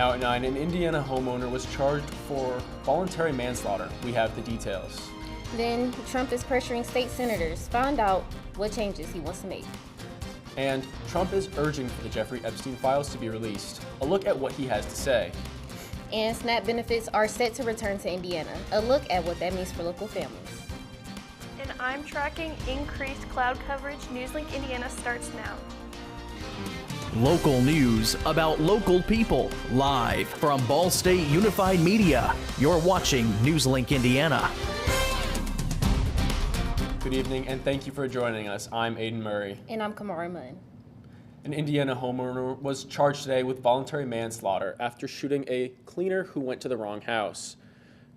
Now at 9, an Indiana homeowner was charged for voluntary manslaughter. We have the details. Then Trump is pressuring state senators. Find out what changes he wants to make. And Trump is urging for the Jeffrey Epstein files to be released. A look at what he has to say. And SNAP benefits are set to return to Indiana. A look at what that means for local families. And I'm tracking increased cloud coverage. NewsLink Indiana starts now. Local news about local people, live from Ball State Unified Media. You're watching NewsLink Indiana. Good evening, and thank you for joining us. I'm Aiden Murray. And I'm Kamara Munn. An Indiana homeowner was charged today with voluntary manslaughter after shooting a cleaner who went to the wrong house.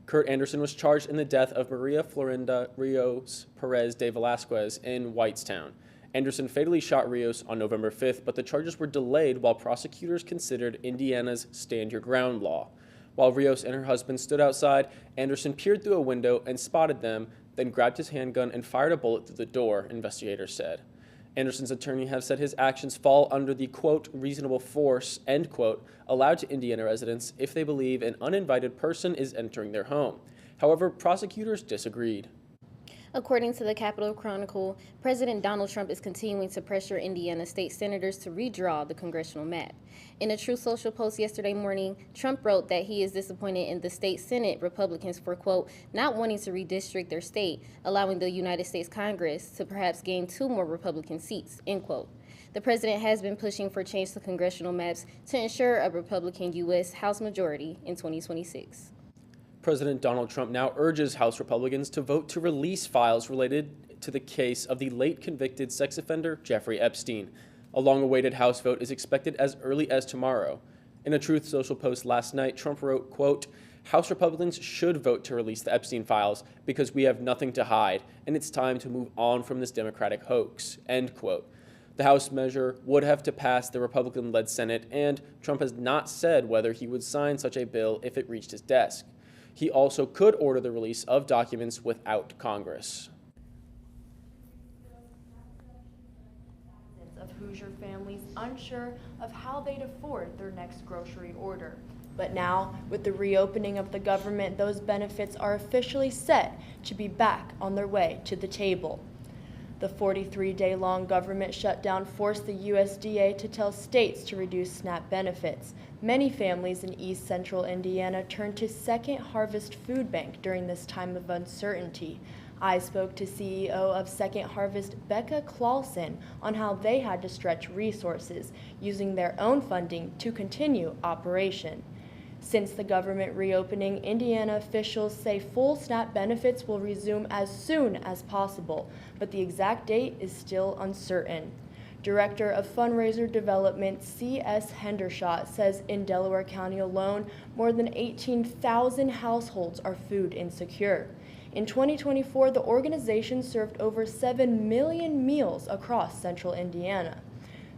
Kurt Anderson was charged in the death of Maria Florinda Rios Perez de Velasquez in Whitestown. Anderson fatally shot Rios on November 5th, but the charges were delayed while prosecutors considered Indiana's Stand Your Ground law. While Rios and her husband stood outside, Anderson peered through a window and spotted them, then grabbed his handgun and fired a bullet through the door, investigators said. Anderson's attorney has said his actions fall under the, quote, reasonable force, end quote, allowed to Indiana residents if they believe an uninvited person is entering their home. However, prosecutors disagreed. According to the Capitol Chronicle, President Donald Trump is continuing to pressure Indiana state senators to redraw the congressional map. In a Truth Social post yesterday morning, Trump wrote that he is disappointed in the state Senate Republicans for, quote, not wanting to redistrict their state, allowing the United States Congress to perhaps gain 2 more Republican seats, end quote. The president has been pushing for change to congressional maps to ensure a Republican U.S. House majority in 2026. President Donald Trump now urges House Republicans to vote to release files related to the case of the late convicted sex offender Jeffrey Epstein. A long-awaited House vote is expected as early as tomorrow. In a Truth Social post last night, Trump wrote, quote, House Republicans should vote to release the Epstein files because we have nothing to hide, and it's time to move on from this Democratic hoax, end quote. The House measure would have to pass the Republican-led Senate, and Trump has not said whether he would sign such a bill if it reached his desk. He also could order the release of documents without Congress. Of Hoosier families unsure of how they'd afford their next grocery order. But now, with the reopening of the government, those benefits are officially set to be back on their way to the table. The 43-day-long government shutdown forced the USDA to tell states to reduce SNAP benefits. Many families in East Central Indiana turned to Second Harvest Food Bank during this time of uncertainty. I spoke to CEO of Second Harvest, Becca Clausen, on how they had to stretch resources, using their own funding to continue operation. Since the government reopening, Indiana officials say full SNAP benefits will resume as soon as possible, but the exact date is still uncertain. Director of Fundraiser Development C.S. Hendershot says in Delaware County alone, more than 18,000 households are food insecure. In 2024, the organization served over 7 million meals across central Indiana.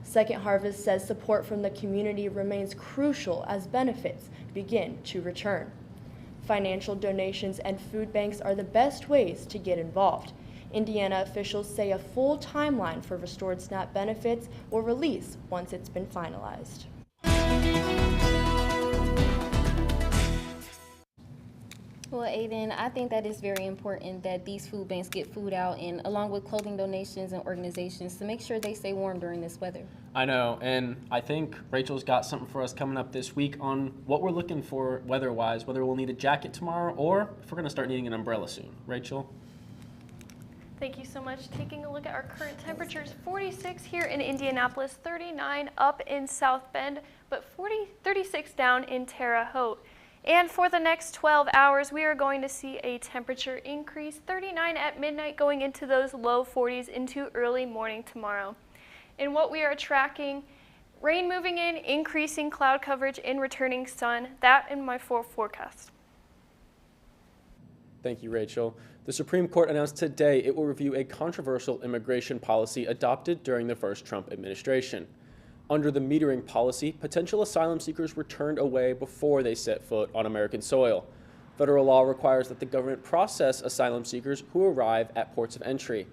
Second Harvest says support from the community remains crucial as benefits begin to return. Financial donations and food banks are the best ways to get involved. Indiana officials say a full timeline for restored SNAP benefits will release once it's been finalized. Well, Aiden, I think that is very important that these food banks get food out, and along with clothing donations and organizations, to make sure they stay warm during this weather. I know, and I think Rachel's got something for us coming up this week on what we're looking for weather-wise, whether we'll need a jacket tomorrow or if we're going to start needing an umbrella soon. Rachel? Thank you so much. Taking a look at our current temperatures, 46 here in Indianapolis, 39 up in South Bend, but 36 down in Terre Haute. And for the next 12 hours, we are going to see a temperature increase, 39 at midnight, going into those low 40s into early morning tomorrow. And what we are tracking, rain moving in, increasing cloud coverage, and returning sun. That in my forecast. Thank you, Rachel. The Supreme Court announced today it will review a controversial immigration policy adopted during the first Trump administration. Under the metering policy, potential asylum seekers were turned away before they set foot on American soil. Federal law requires that the government process asylum seekers who arrive at ports of entry.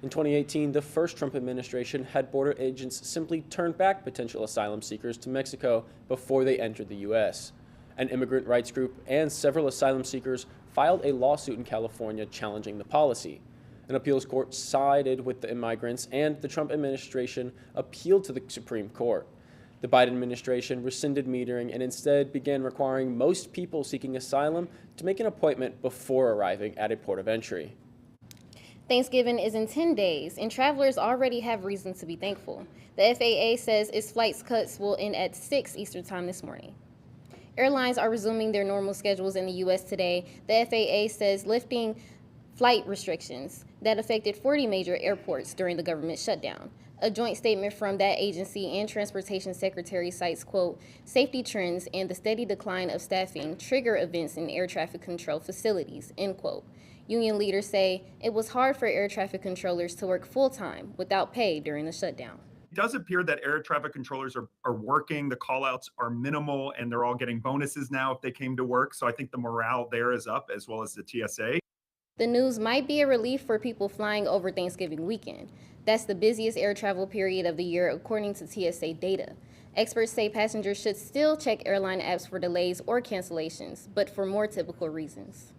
In 2018, the first Trump administration had border agents simply turn back potential asylum seekers to Mexico before they entered the U.S. An immigrant rights group and several asylum seekers filed a lawsuit in California challenging the policy. An appeals court sided with the immigrants, and the Trump administration appealed to the Supreme Court. The Biden administration rescinded metering and instead began requiring most people seeking asylum to make an appointment before arriving at a port of entry. Thanksgiving is in 10 days, and travelers already have reason to be thankful. The FAA says its flight cuts will end at 6 Eastern Time this morning. Airlines are resuming their normal schedules in the U.S. today. The FAA says lifting flight restrictions that affected 40 major airports during the government shutdown. A joint statement from that agency and Transportation Secretary cites, quote, safety trends and the steady decline of staffing trigger events in air traffic control facilities, end quote. Union leaders say it was hard for air traffic controllers to work full-time without pay during the shutdown. It does appear that air traffic controllers are working. The call-outs are minimal, and they're all getting bonuses now if they came to work. So I think the morale there is up, as well as the TSA. The news might be a relief for people flying over Thanksgiving weekend. That's the busiest air travel period of the year, according to TSA data. Experts say passengers should still check airline apps for delays or cancellations, but for more typical reasons.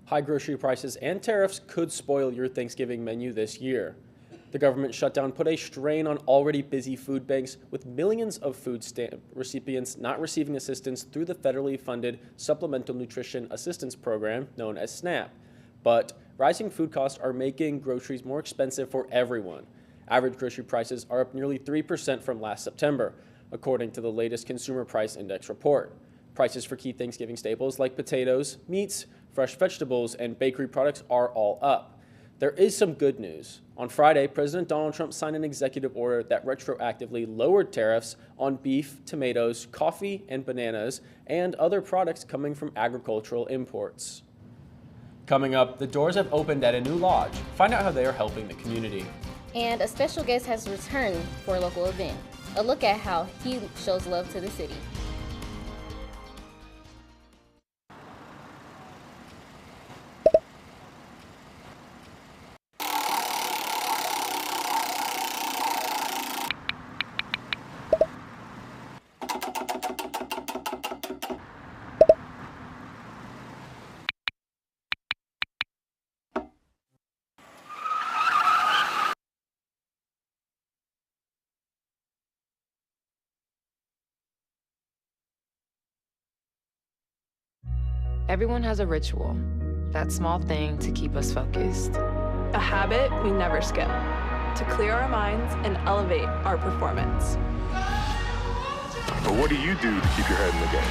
High grocery prices and tariffs could spoil your Thanksgiving menu this year. The government shutdown put a strain on already busy food banks, with millions of food stamp recipients not receiving assistance through the federally funded Supplemental Nutrition Assistance Program, known as SNAP. But rising food costs are making groceries more expensive for everyone. Average grocery prices are up nearly 3% from last September, according to the latest Consumer Price Index report. Prices for key Thanksgiving staples like potatoes, meats, fresh vegetables, and bakery products are all up. There is some good news. On Friday, President Donald Trump signed an executive order that retroactively lowered tariffs on beef, tomatoes, coffee, and bananas, and other products coming from agricultural imports. Coming up, the doors have opened at a new lodge. Find out how they are helping the community. And a special guest has returned for a local event. A look at how he shows love to the city. Everyone has a ritual, that small thing to keep us focused. A habit we never skip, to clear our minds and elevate our performance. But what do you do to keep your head in the game?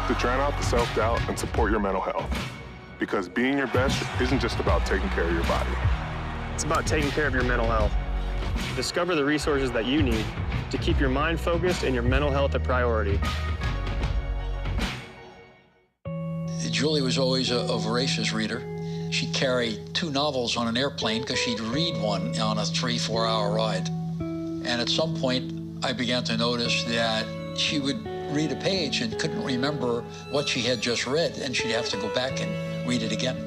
To drown out the self-doubt and support your mental health. Because being your best isn't just about taking care of your body. It's about taking care of your mental health. Discover the resources that you need to keep your mind focused and your mental health a priority. Julie was always a voracious reader. She'd carry 2 novels on an airplane because she'd read one on a 3-4 hour ride. And at some point, I began to notice that she would read a page and couldn't remember what she had just read, and she'd have to go back and read it again.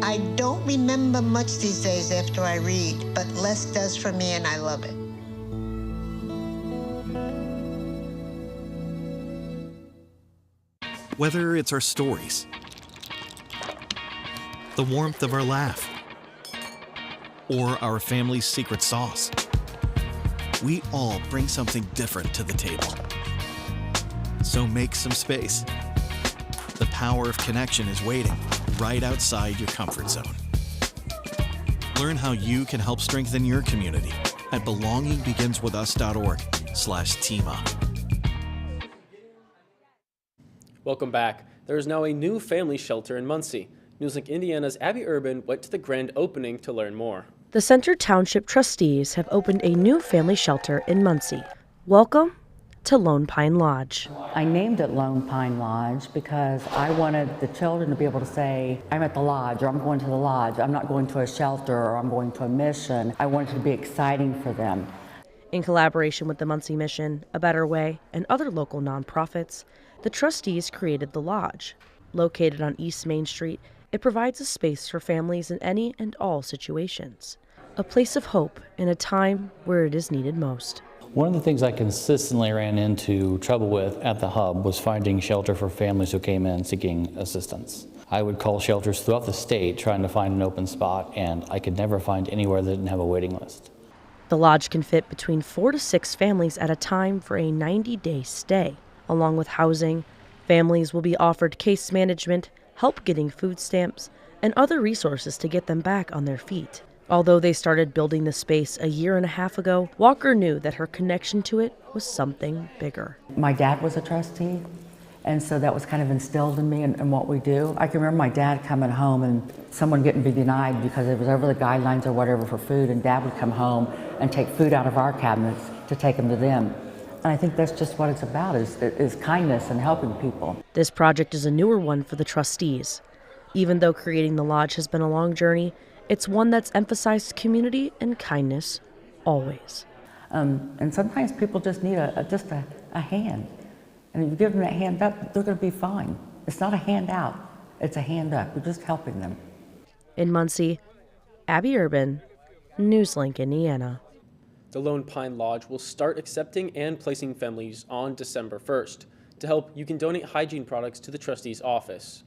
I don't remember much these days after I read, but less does for me, and I love it. Whether it's our stories, the warmth of our laugh, or our family's secret sauce, we all bring something different to the table. So make some space. The power of connection is waiting right outside your comfort zone. Learn how you can help strengthen your community at belongingbeginswithus.org/teamup. Welcome back. There is now a new family shelter in Muncie. NewsLink Indiana's Abby Urban went to the grand opening to learn more. The Center Township trustees have opened a new family shelter in Muncie. Welcome to Lone Pine Lodge. I named it Lone Pine Lodge because I wanted the children to be able to say, I'm at the lodge, or I'm going to the lodge. I'm not going to a shelter, or I'm going to a mission. I wanted it to be exciting for them. In collaboration with the Muncie Mission, A Better Way, and other local nonprofits, the trustees created the lodge. Located on East Main Street it provides a space for families in any and all situations. A place of hope in a time where it is needed most. One of the things I consistently ran into trouble with at the hub was finding shelter for families who came in seeking assistance. I would call shelters throughout the state trying to find an open spot, and I could never find anywhere that didn't have a waiting list. The lodge can fit between 4 to 6 families at a time for a 90-day stay. Along with housing, families will be offered case management, help getting food stamps, and other resources to get them back on their feet. Although they started building the space a year and a half ago, Walker knew that her connection to it was something bigger. My dad was a trustee, and so that was kind of instilled in me and what we do. I can remember my dad coming home and someone getting be denied because it was over the guidelines or whatever for food, and Dad would come home and take food out of our cabinets to take them to them. And I think that's just what it's about, is kindness and helping people. This project is a newer one for the trustees. Even though creating the lodge has been a long journey, it's one that's emphasized community and kindness always. And sometimes people just need just a hand. And if you give them that hand up, they're going to be fine. It's not a hand out, it's a hand up. You're just helping them. In Muncie, Abby Urban, NewsLink, Indiana. The Lone Pine Lodge will start accepting and placing families on December 1st. To help, you can donate hygiene products to the trustee's office.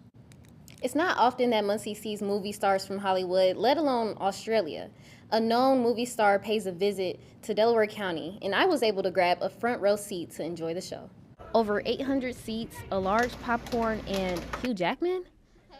It's not often that Muncie sees movie stars from Hollywood, let alone Australia. A known movie star pays a visit to Delaware County, and I was able to grab a front row seat to enjoy the show. Over 800 seats, a large popcorn, and Hugh Jackman?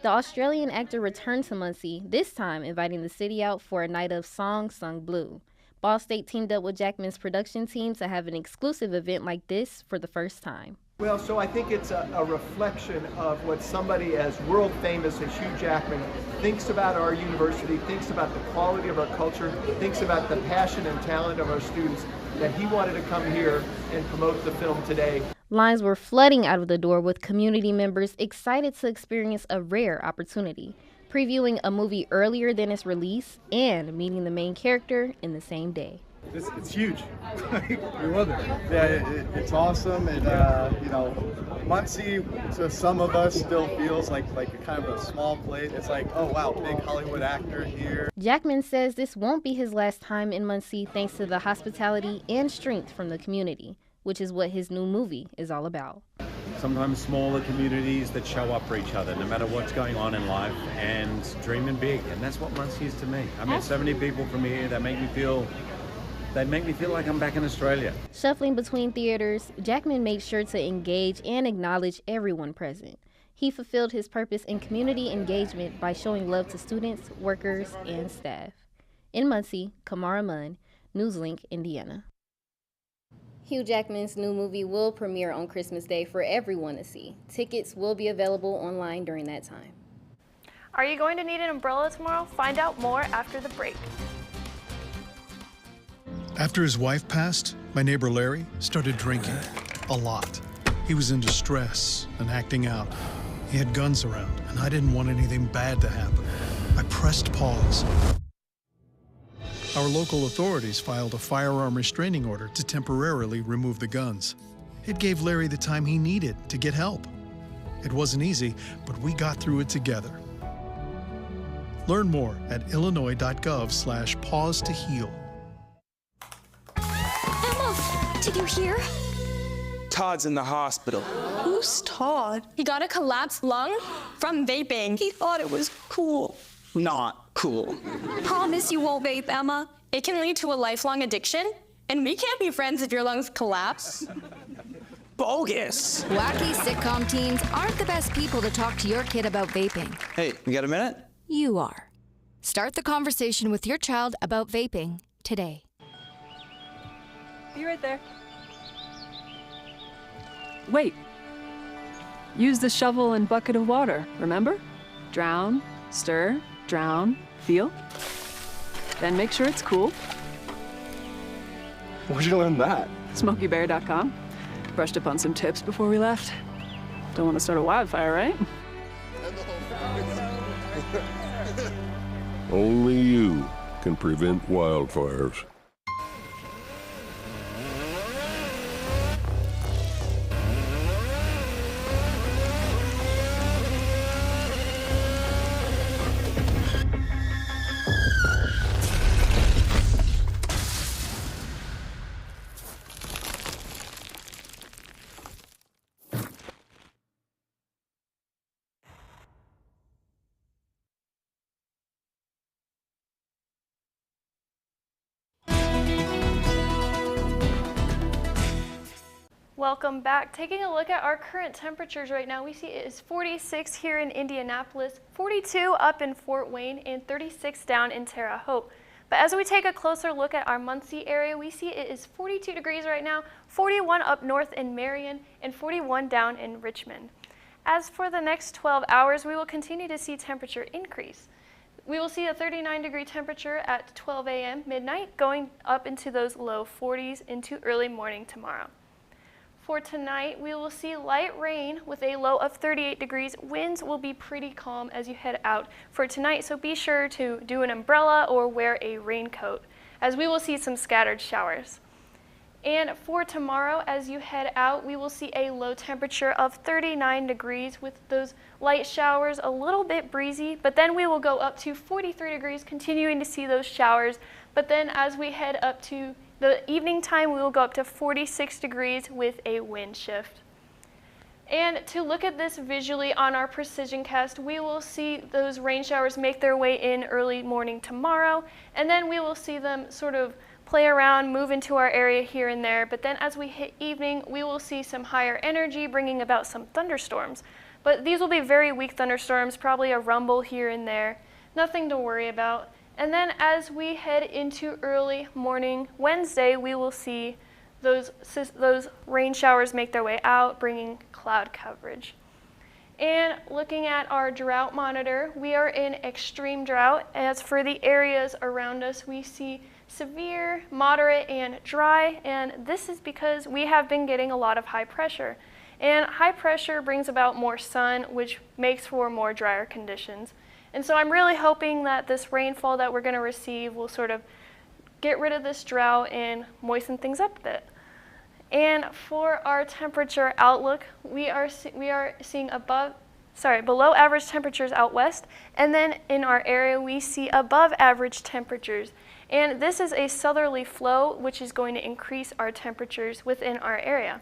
The Australian actor returned to Muncie, this time inviting the city out for a night of songs sung blue. Ball State teamed up with Jackman's production team to have an exclusive event like this for the first time. Well, so I think it's a reflection of what somebody as world famous as Hugh Jackman thinks about our university, thinks about the quality of our culture, thinks about the passion and talent of our students, that he wanted to come here and promote the film today. Lines were flooding out of the door with community members excited to experience a rare opportunity, previewing a movie earlier than its release and meeting the main character in the same day. It's huge. We love it. Yeah, it's awesome. And, Muncie, to some of us, still feels like a kind of a small place. It's like, oh, wow, big Hollywood actor here. Jackman says this won't be his last time in Muncie thanks to the hospitality and strength from the community, which is what his new movie is all about. Sometimes smaller communities that show up for each other, no matter what's going on in life, and dreaming big. And that's what Muncie is to me. I met so many people from here that make me feel like I'm back in Australia. Shuffling between theaters, Jackman made sure to engage and acknowledge everyone present. He fulfilled his purpose in community engagement by showing love to students, workers, and staff. In Muncie, Kamara Munn, NewsLink, Indiana. Hugh Jackman's new movie will premiere on Christmas Day for everyone to see. Tickets will be available online during that time. Are you going to need an umbrella tomorrow? Find out more after the break. After his wife passed, my neighbor Larry started drinking a lot. He was in distress and acting out. He had guns around, and I didn't want anything bad to happen. I pressed pause. Our local authorities filed a firearm restraining order to temporarily remove the guns. It gave Larry the time he needed to get help. It wasn't easy, but we got through it together. Learn more at illinois.gov/pause to heal. Did you hear? Todd's in the hospital. Who's Todd? He got a collapsed lung from vaping. He thought it was cool. Not cool. Promise you won't vape, Emma. It can lead to a lifelong addiction, and we can't be friends if your lungs collapse. Bogus. Wacky sitcom teens aren't the best people to talk to your kid about vaping. Hey, you got a minute? You are. Start the conversation with your child about vaping today. Be right there. Wait. Use the shovel and bucket of water, remember? Drown, stir, drown, feel. Then make sure it's cool. Where'd you learn that? SmokeyBear.com. Brushed up on some tips before we left. Don't want to start a wildfire, right? Only you can prevent wildfires. Welcome back. Taking a look at our current temperatures right now, we see it is 46 here in Indianapolis, 42 up in Fort Wayne, and 36 down in Terre Haute. But as we take a closer look at our Muncie area, we see it is 42 degrees right now, 41 up north in Marion, and 41 down in Richmond. As for the next 12 hours, we will continue to see temperature increase. We will see a 39-degree temperature at 12 a.m. midnight, going up into those low 40s into early morning tomorrow. For tonight, we will see light rain with a low of 38 degrees. Winds will be pretty calm as you head out for tonight, so be sure to do an umbrella or wear a raincoat, as we will see some scattered showers. And for tomorrow, as you head out, we will see a low temperature of 39 degrees with those light showers, a little bit breezy, but then we will go up to 43 degrees, continuing to see those showers. But then as we head up to the evening time, we will go up to 46 degrees with a wind shift. And to look at this visually on our precision cast, we will see those rain showers make their way in early morning tomorrow, and then we will see them sort of play around, move into our area here and there. But then as we hit evening, we will see some higher energy, bringing about some thunderstorms. But these will be very weak thunderstorms, probably a rumble here and there. Nothing to worry about. And then as we head into early morning Wednesday, we will see those rain showers make their way out, bringing cloud coverage. And looking at our drought monitor, we are in extreme drought. As for the areas around us, we see severe, moderate, and dry, and this is because we have been getting a lot of high pressure. And high pressure brings about more sun, which makes for more drier conditions. And so I'm really hoping that this rainfall that we're going to receive will sort of get rid of this drought and moisten things up a bit. And for our temperature outlook, we are seeing below average temperatures out west, and then in our area we see above average temperatures. And this is a southerly flow, which is going to increase our temperatures within our area.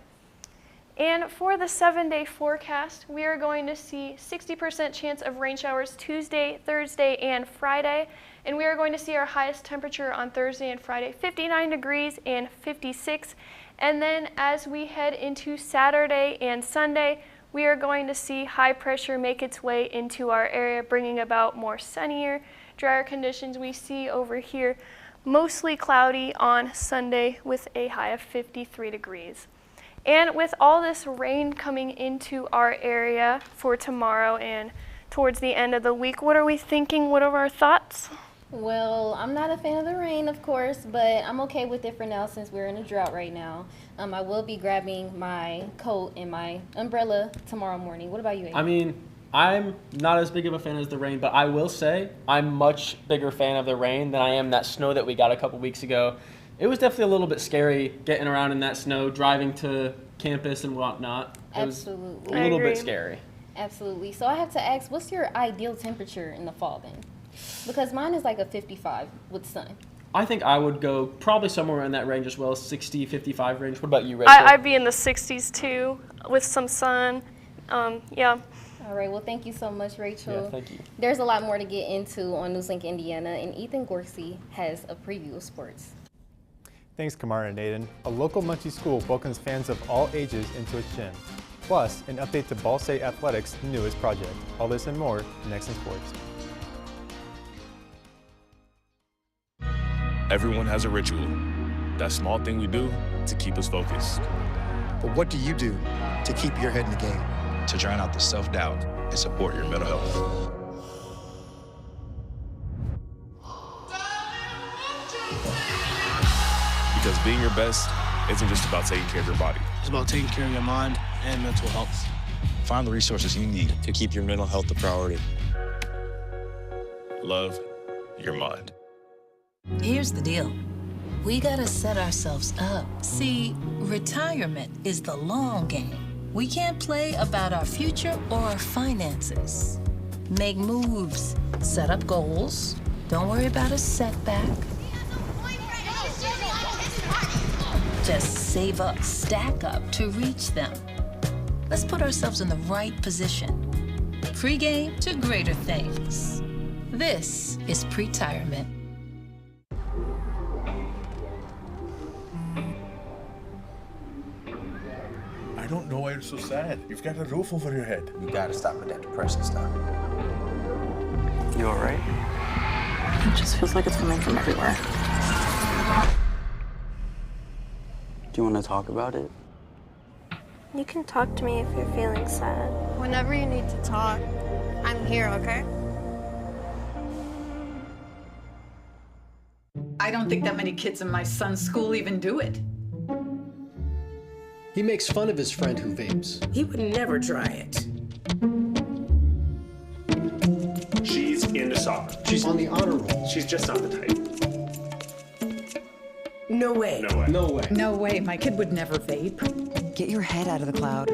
And for the 7-day forecast, we are going to see 60% chance of rain showers Tuesday, Thursday, and Friday. And we are going to see our highest temperature on Thursday and Friday, 59 degrees and 56. And then as we head into Saturday and Sunday, we are going to see high pressure make its way into our area, bringing about more sunnier, drier conditions. We see over here mostly cloudy on Sunday with a high of 53 degrees. And with all this rain coming into our area for tomorrow and towards the end of the week, what are we thinking? What are our thoughts? Well, I'm not a fan of the rain, of course, but I'm okay with it for now since we're in a drought right now. I will be grabbing my coat and my umbrella tomorrow morning. What about you, Aiden? I mean, I'm not as big of a fan as the rain, but I will say I'm much bigger fan of the rain than I am that snow that we got a couple weeks ago. It was definitely a little bit scary getting around in that snow, driving to campus and whatnot. It was a little bit scary. Absolutely. So I have to ask, what's your ideal temperature in the fall then? Because mine is like a 55 with sun. I think I would go probably somewhere in that range as well, 60, 55 range. What about you, Rachel? I'd be in the 60s too, with some sun. Yeah. All right, well, thank you so much, Rachel. Yeah, thank you. There's a lot more to get into on NewsLink Indiana, and Ethan Gorsey has a preview of sports. Thanks, Kamara and Aiden. A local Muncie school welcomes fans of all ages into its gym. Plus, an update to Ball State Athletics' newest project. All this and more next in sports. Everyone has a ritual, that small thing we do to keep us focused. But what do you do to keep your head in the game? To drown out the self-doubt and support your mental health. Because being your best isn't just about taking care of your body. It's about taking care of your mind and mental health. Find the resources you need to keep your mental health a priority. Love your mind. Here's the deal. We gotta set ourselves up. See, retirement is the long game. We can't play about our future or our finances. Make moves, set up goals. Don't worry about a setback. Just save up, stack up to reach them. Let's put ourselves in the right position. Pre-game to greater things. This is pre-tirement. you're so sad? You've got a roof over your head. You gotta stop with that depression stuff. You alright? It just feels like it's coming from everywhere. Do you want to talk about it? You can talk to me if you're feeling sad. Whenever you need to talk, I'm here, okay? I don't think that many kids in my son's school even do it. He makes fun of his friend who vapes. He would never try it. She's into soccer. She's on the honor roll. She's just not the type. No way. No way. No way. No way, my kid would never vape. Get your head out of the cloud.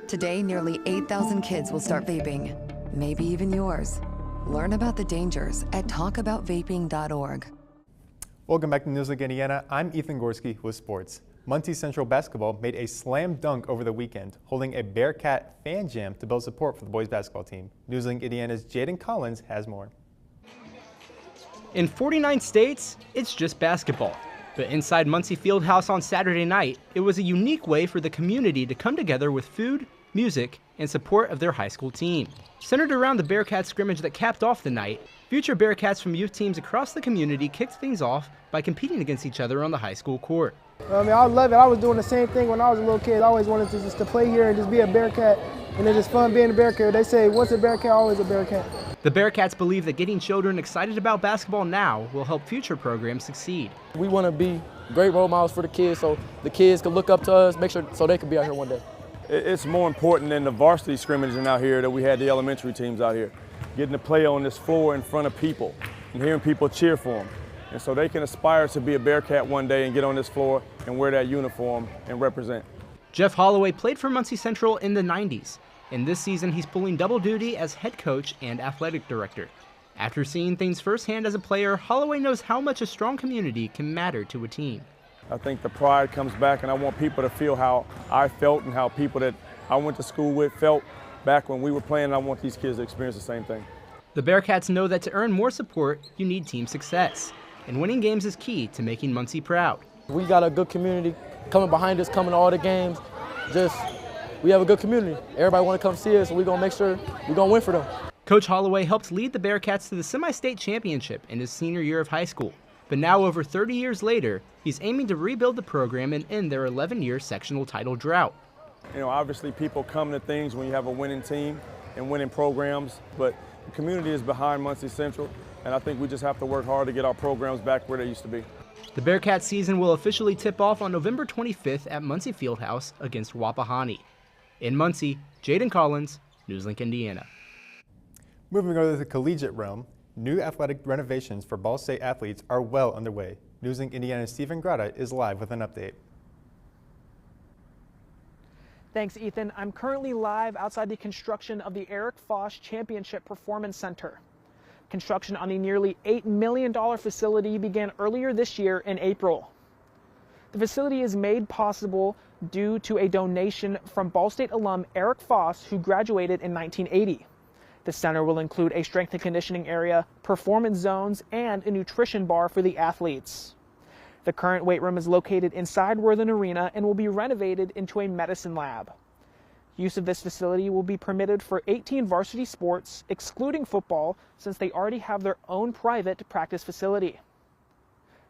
Today, nearly 8,000 kids will start vaping. Maybe even yours. Learn about the dangers at talkaboutvaping.org. Welcome back to NewsLink Indiana. I'm Ethan Gorski with sports. Muncie Central basketball made a slam dunk over the weekend, holding a Bearcat fan jam to build support for the boys basketball team. NewsLink Indiana's Jaden Collins has more. In 49 states, it's just basketball. But inside Muncie Fieldhouse on Saturday night, it was a unique way for the community to come together with food, music, and support of their high school team. Centered around the Bearcat scrimmage that capped off the night, future Bearcats from youth teams across the community kicked things off by competing against each other on the high school court. I mean, I love it. I was doing the same thing when I was a little kid. I always wanted to play here and just be a Bearcat, and it's just fun being a Bearcat. They say once a Bearcat, always a Bearcat. The Bearcats believe that getting children excited about basketball now will help future programs succeed. We want to be great role models for the kids so the kids can look up to us, make sure so they can be out here one day. It's more important than the varsity scrimmaging out here that we had the elementary teams out here. Getting to play on this floor in front of people and hearing people cheer for them. And so they can aspire to be a Bearcat one day and get on this floor and wear that uniform and represent. Jeff Holloway played for Muncie Central in the 90s. And this season, he's pulling double duty as head coach and athletic director. After seeing things firsthand as a player, Holloway knows how much a strong community can matter to a team. I think the pride comes back, and I want people to feel how I felt and how people that I went to school with felt back when we were playing, and I want these kids to experience the same thing. The Bearcats know that to earn more support, you need team success. And winning games is key to making Muncie proud. We got a good community coming behind us, coming to all the games. We have a good community. Everybody want to come see us, and we're going to make sure we're going to win for them. Coach Holloway helped lead the Bearcats to the semi-state championship in his senior year of high school. But now, over 30 years later, he's aiming to rebuild the program and end their 11-year sectional title drought. You know, obviously people come to things when you have a winning team and winning programs, but the community is behind Muncie Central, and I think we just have to work hard to get our programs back where they used to be. The Bearcat season will officially tip off on November 25th at Muncie Fieldhouse against Wapahani. In Muncie, Jaden Collins, NewsLink Indiana. Moving over to the collegiate realm, new athletic renovations for Ball State athletes are well underway. NewsLink Indiana's Stephen Grata is live with an update. Thanks, Ethan. I'm currently live outside the construction of the Eric Foss Championship Performance Center. Construction on the nearly $8 million facility began earlier this year in April. The facility is made possible due to a donation from Ball State alum Eric Foss, who graduated in 1980. The center will include a strength and conditioning area, performance zones, and a nutrition bar for the athletes. The current weight room is located inside Worthen Arena and will be renovated into a medicine lab. Use of this facility will be permitted for 18 varsity sports, excluding football, since they already have their own private practice facility.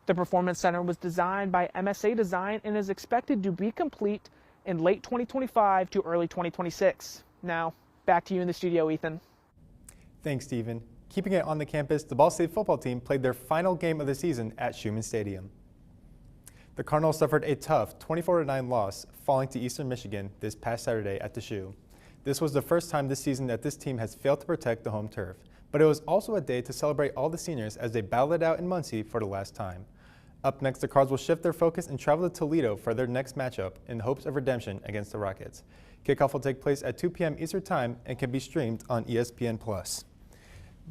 The Performance Center was designed by MSA Design and is expected to be complete in late 2025 to early 2026. Now, back to you in the studio, Ethan. Thanks, Stephen. Keeping it on the campus, the Ball State football team played their final game of the season at Schumann Stadium. The Cardinals suffered a tough 24-9 loss, falling to Eastern Michigan this past Saturday at the Shoe. This was the first time this season that this team has failed to protect the home turf, but it was also a day to celebrate all the seniors as they battled it out in Muncie for the last time. Up next, the Cards will shift their focus and travel to Toledo for their next matchup in hopes of redemption against the Rockets. Kickoff will take place at 2 p.m. Eastern Time and can be streamed on ESPN+.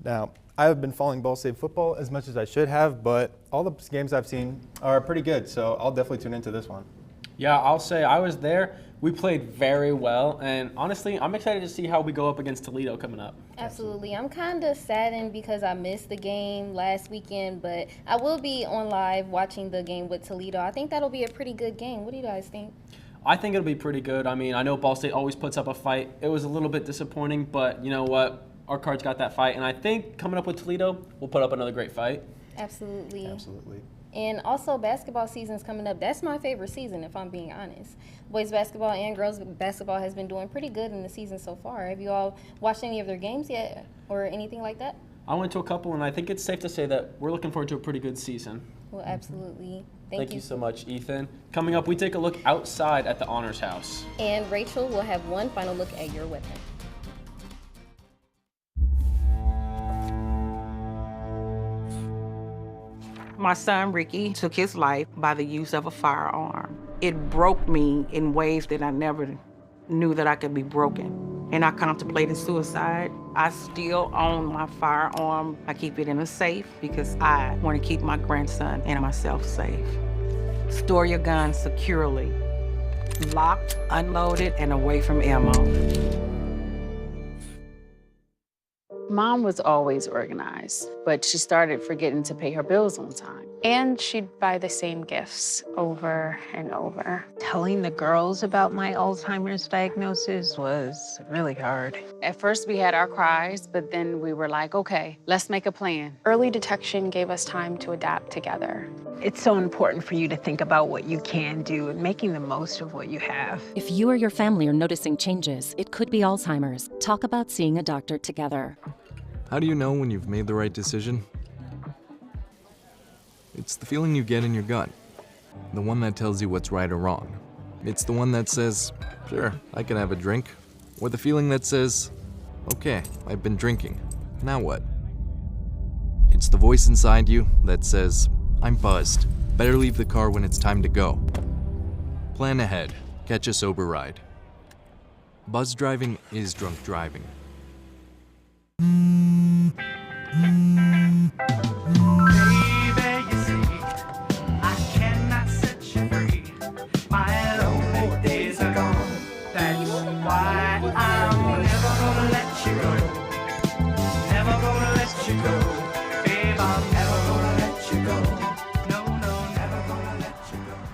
Now, I have been following Ball State football as much as I should have, but all the games I've seen are pretty good, so I'll definitely tune into this one. Yeah, I'll say I was there. We played very well, and honestly, I'm excited to see how we go up against Toledo coming up. Absolutely. I'm kind of saddened because I missed the game last weekend, but I will be on live watching the game with Toledo. I think that'll be a pretty good game. What do you guys think? I think it'll be pretty good. I mean, I know Ball State always puts up a fight. It was a little bit disappointing, but you know what? Our Cards got that fight, and I think coming up with Toledo, we'll put up another great fight. Absolutely. Absolutely. And also, basketball season's coming up. That's my favorite season, if I'm being honest. Boys basketball and girls basketball has been doing pretty good in the season so far. Have you all watched any of their games yet or anything like that? I went to a couple, and I think it's safe to say that we're looking forward to a pretty good season. Well, absolutely. Thank you so much, Ethan. Coming up, we take a look outside at the Honors House. And Rachel will have one final look at your weapon. My son, Ricky, took his life by the use of a firearm. It broke me in ways that I never knew that I could be broken. And I contemplated suicide. I still own my firearm. I keep it in a safe because I want to keep my grandson and myself safe. Store your gun securely, locked, unloaded, and away from ammo. Mom was always organized, but she started forgetting to pay her bills on time. And she'd buy the same gifts over and over. Telling the girls about my Alzheimer's diagnosis was really hard. At first we had our cries, but then we were like, okay, let's make a plan. Early detection gave us time to adapt together. It's so important for you to think about what you can do and making the most of what you have. If you or your family are noticing changes, it could be Alzheimer's. Talk about seeing a doctor together. How do you know when you've made the right decision? It's the feeling you get in your gut. The one that tells you what's right or wrong. It's the one that says, sure, I can have a drink. Or the feeling that says, okay, I've been drinking. Now what? It's the voice inside you that says, I'm buzzed. Better leave the car when it's time to go. Plan ahead. Catch a sober ride. Buzz driving is drunk driving.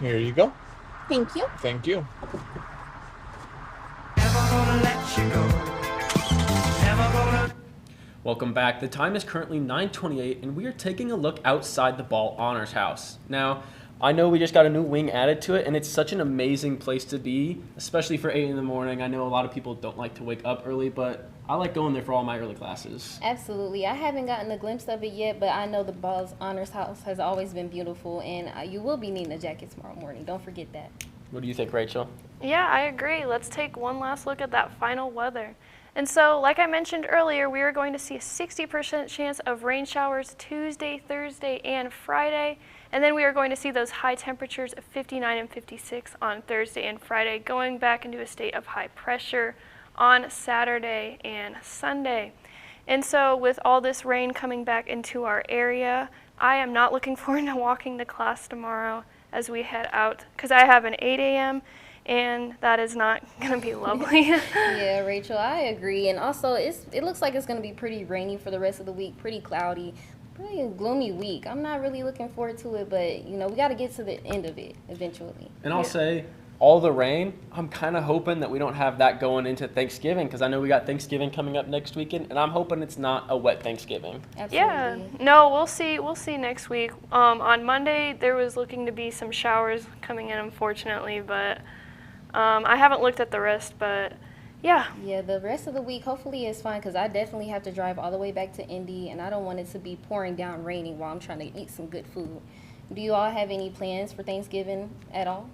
Here you go. Thank you. Thank you. Welcome back. The time is currently 9:28, and we are taking a look outside the Ball Honors House. Now, I know we just got a new wing added to it, and it's such an amazing place to be, especially for 8 in the morning. I know a lot of people don't like to wake up early, but I like going there for all my early classes. Absolutely. I haven't gotten a glimpse of it yet, but I know the Ball's Honors House has always been beautiful, and you will be needing a jacket tomorrow morning. Don't forget that. What do you think, Rachel? Yeah, I agree. Let's take one last look at that final weather. And so, like I mentioned earlier, we are going to see a 60% chance of rain showers Tuesday, Thursday, and Friday. And then we are going to see those high temperatures of 59 and 56 on Thursday and Friday, going back into a state of high pressure on Saturday and Sunday. And so with all this rain coming back into our area, I am not looking forward to walking to class tomorrow as we head out, because I have an 8 a.m. and that is not going to be lovely. Yeah, Rachel, I agree. And also, it looks like it's going to be pretty rainy for the rest of the week, pretty cloudy, pretty a gloomy week. I'm not really looking forward to it, but, you know, we got to get to the end of it eventually. And I'll say, all the rain, I'm kind of hoping that we don't have that going into Thanksgiving, because I know we got Thanksgiving coming up next weekend, and I'm hoping it's not a wet Thanksgiving. Absolutely. Yeah, no, we'll see next week. On Monday, there was looking to be some showers coming in, unfortunately, but I haven't looked at the rest, but yeah. Yeah, the rest of the week hopefully is fine, because I definitely have to drive all the way back to Indy, and I don't want it to be pouring down raining while I'm trying to eat some good food. Do you all have any plans for Thanksgiving at all?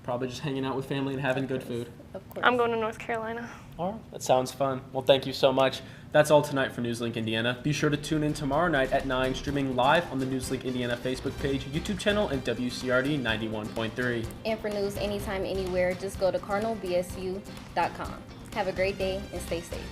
Probably just hanging out with family and having good food. Of course. I'm going to North Carolina. All right, that sounds fun. Well, thank you so much. That's all tonight for NewsLink Indiana. Be sure to tune in tomorrow night at 9, streaming live on the NewsLink Indiana Facebook page, YouTube channel, and WCRD 91.3. And for news anytime, anywhere, just go to cardinalbsu.com. Have a great day and stay safe.